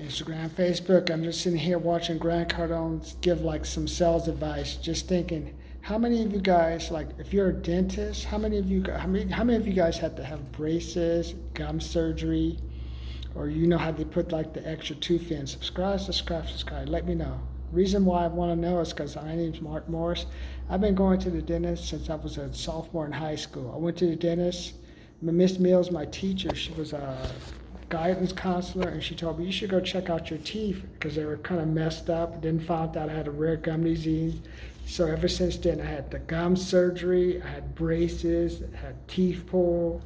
Instagram, Facebook. I'm just sitting here watching Grant Cardone give like some sales advice, just thinking, how many of you guys, like if you're a dentist, how many of you guys had to have braces, gum surgery, or you know how they put like the extra tooth in? Subscribe. Let me know. Reason why I want to know is because my name's Mark Morris. I've been going to the dentist since I was a sophomore in high school. I went to the dentist. Miss Mills, my teacher, she was a guidance counselor, and she told me you should go check out your teeth because they were kind of messed up. Then found out I had a rare gum disease. So ever since then, I had the gum surgery, I had braces, I had teeth pulled,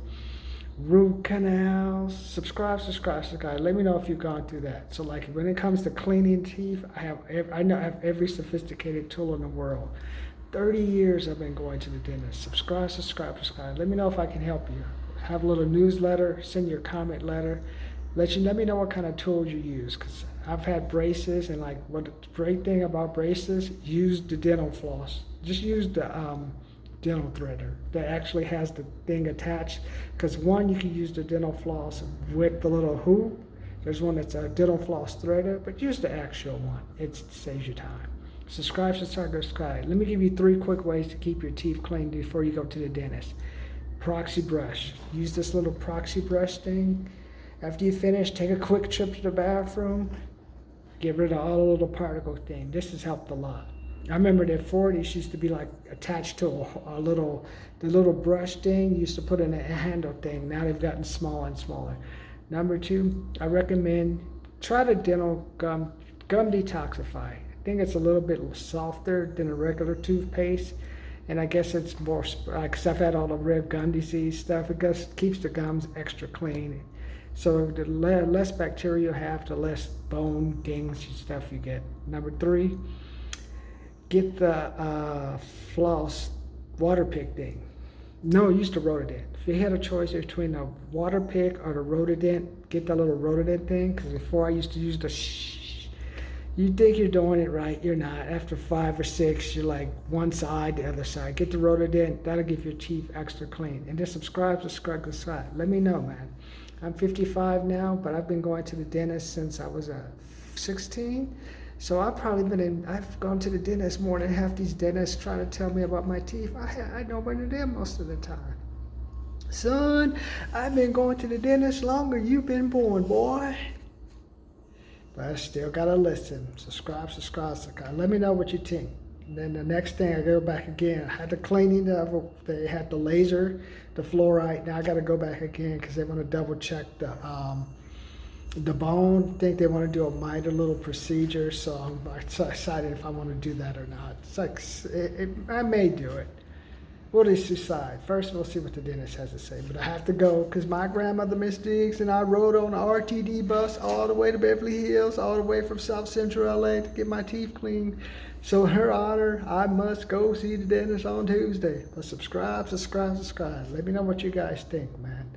root canals. Subscribe. Let me know if you've gone through that. So like when it comes to cleaning teeth, I have every sophisticated tool in the world. 30 years I've been going to the dentist. Subscribe. Let me know if I can help you. Have a little newsletter, send you a comment letter. Let me know what kind of tools you use, because I've had braces, and like what the great thing about braces, use the dental floss. Just use the dental threader that actually has the thing attached, because one, you can use the dental floss with the little hoop. There's one that's a dental floss threader, but use the actual one. It saves you time. Subscribe. Let me give you 3 quick ways to keep your teeth clean before you go to the dentist. Proxy brush. Use this little proxy brush thing. After you finish, take a quick trip to the bathroom. Get rid of all the little particle thing. This has helped a lot. I remember the 40s used to be like attached to the little brush thing. You used to put in a handle thing. Now they've gotten smaller and smaller. Number 2, I recommend try the dental gum Detoxify. I think it's a little bit softer than a regular toothpaste. And I guess it's more, because I've had all the rare gum disease stuff, it keeps the gums extra clean. So the less bacteria you have, the less bone dings and stuff you get. Number 3, get the floss water pick thing. No, use the Rotodent. If you had a choice between the water pick or the Rotodent, get the little Rotodent thing, because before I used to use the you think you're doing it right, you're not. After 5 or 6, you're like one side, the other side. Get the Rotodent, that'll give your teeth extra clean. And just subscribe. Let me know, man. I'm 55 now, but I've been going to the dentist since I was 16. So I've gone to the dentist more than half these dentists trying to tell me about my teeth. I know better than them most of the time. Son, I've been going to the dentist longer you've been born, boy. But I still gotta listen. Subscribe. Let me know what you think. And then the next thing, I go back again. I had the cleaning they had the laser, the fluoride. Now I gotta go back again because they want to double check the bone. I think they want to do a minor little procedure. So I'm excited if I want to do that or not. It's like I may do it. We'll just decide. First, we'll see what the dentist has to say. But I have to go because my grandmother, Miss Diggs, and I rode on the RTD bus all the way to Beverly Hills, all the way from South Central LA to get my teeth cleaned. So in her honor, I must go see the dentist on Tuesday. But subscribe. Let me know what you guys think, man.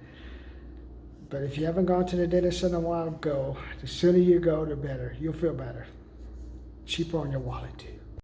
But if you haven't gone to the dentist in a while, go. The sooner you go, the better. You'll feel better. Cheaper on your wallet, too.